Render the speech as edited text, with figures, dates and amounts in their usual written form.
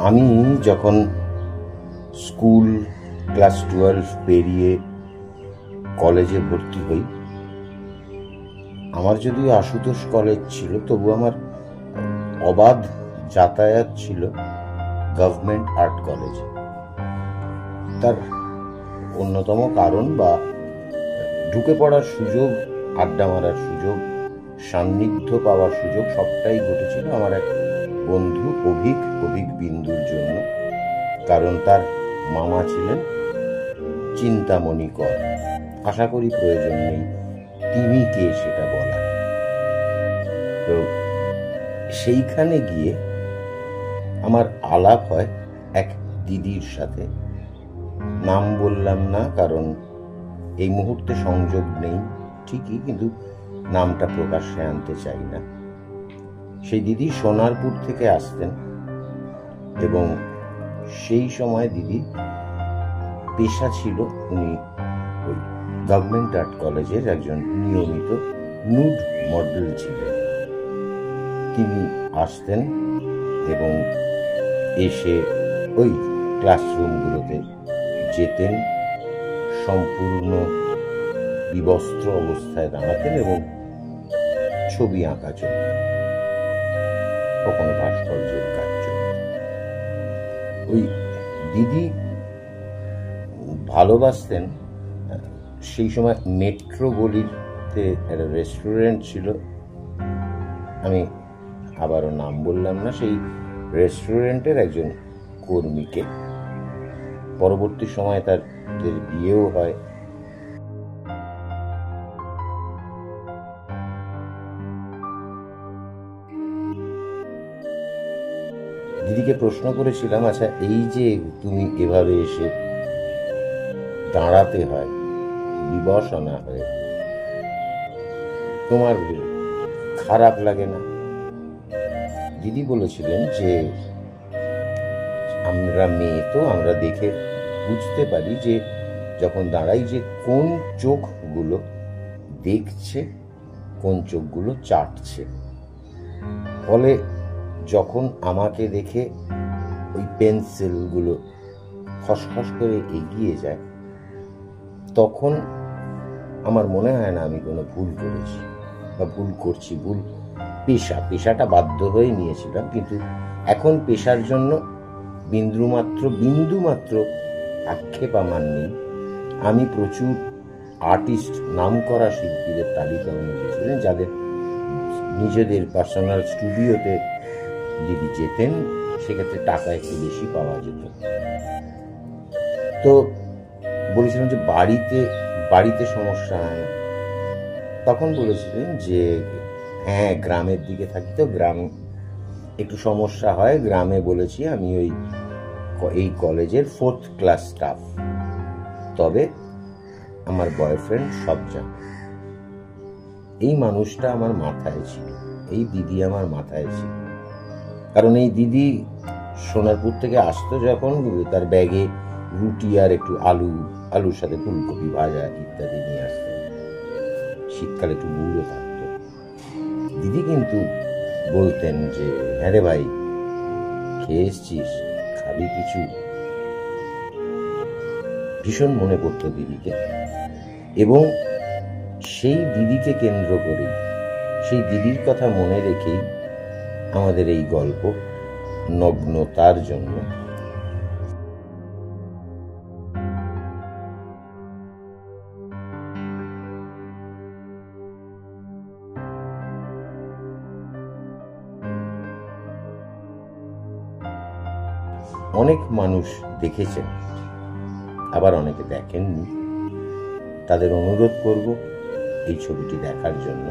আমি যখন school class 12 পেরিয়ে কলেজে ভর্তি হই, আমার যদিও আশুতোষ কলেজ ছিল, তবু আমার অবাধ যাতায়াত ছিল গভর্নমেন্ট আর্ট কলেজে। তার অন্যতম কারণ বা ঢুকে পড়ার সুযোগ, আড্ডা মারার সুযোগ, সান্নিধ্য পাওয়ার সুযোগ সবটাই ঘটেছিল আমার এক বন্ধু অভিক বিন্দুর জন্য। কারণ তার মামা ছিলেন চিন্তামণি কর। আশা করি প্রয়োজন নেই তিনি কে সেটা বলা। তো সেইখানে গিয়ে আমার আলাপ হয় এক দিদির সাথে। নাম বললাম না, কারণ এই মুহূর্তে সংযোগ নেই ঠিকই, কিন্তু নামটা প্রকাশ্যে আনতে চাই না। সেই দিদি সোনারপুর থেকে আসতেন এবং সেই সময় দিদি পেশা ছিল, উনি ওই গভর্নমেন্ট আর্ট কলেজের একজন নিয়মিত নুড মডেল ছিলেন। তিনি আসতেন এবং এসে ওই ক্লাসরুমগুলোতে যেতেন, সম্পূর্ণ বিবস্ত্র অবস্থায় দাঁড়াতেন এবং ছবি আঁকা চলত, কখনো ভাস্কর্যের কাজ চলত। ওই দিদি ভালোবাসতেন। সেই সময় মেট্রো গলিতে একটা রেস্টুরেন্ট ছিল, আমি আবারও নাম বললাম না, সেই রেস্টুরেন্টের একজন কর্মীকে। পরবর্তী সময়ে তাদের বিয়েও হয়। দিদিকে প্রশ্ন করেছিলাম, আচ্ছা এই যে তুমি এভাবে এসে দাঁড়াতে হয় বিবসনা হয়ে, তোমার খারাপ লাগে না? দিদি বলেছিলেন যে আমরা মেয়ে তো, আমরা দেখে বুঝতে পারি যে যখন দাঁড়াই যে কোন চোখগুলো দেখছে, কোন চোখগুলো চাটছে। ফলে যখন আমাকে দেখে ওই পেন্সিলগুলো খসখস করে এগিয়ে যায়, তখন আমার মনে হয় না আমি কোনো ভুল করেছি বা ভুল করছি। ভুল পেশাটা বাধ্য হয়ে নিয়েছিলাম, কিন্তু এখন পেশার জন্য বিন্দুমাত্র আক্ষেপ আমার নেই। আমি প্রচুর আর্টিস্ট, নামকরা শিল্পীদের তালিকা নিয়েছিলেন, যাদের নিজেদের পার্সোনাল স্টুডিওতে দিদি যেতেন, সেক্ষেত্রে টাকা একটু বেশি পাওয়া যেত। তো বলেছিলাম যে বাড়িতে সমস্যা হয় না। তখন বলেছিলেন যে হ্যাঁ, গ্রামের দিকে থাকি তো গ্রাম একটু সমস্যা হয়। গ্রামে বলেছি আমি এই কলেজের 4th ক্লাস স্টাফ, তবে আমার বয়ফ্রেন্ড সব জানে। এই মানুষটা আমার মাথায় ছিল, এই দিদি আমার মাথায় ছিল। কারণ এই দিদি সোনারপুর থেকে আসতো যখন, তার ব্যাগে রুটি আর একটু আলুর সাথে ফুলকপি ভাজা ইত্যাদি নিয়ে আসতো। শীতকালে একটু বুড়ো থাকতো। দিদি কিন্তু বলতেন যে হ্যাঁ রে ভাই, খেয়ে এসছিস, খাবি কিছু? ভীষণ মনে পড়তো দিদিকে। এবং সেই দিদিকে কেন্দ্র করেই, সেই দিদির কথা মনে রেখেই আমাদের এই গল্প নগ্নতার জন্য। অনেক মানুষ দেখেছেন, আবার অনেকে দেখেননি। তাদের অনুরোধ করব এই ছবিটি দেখার জন্য।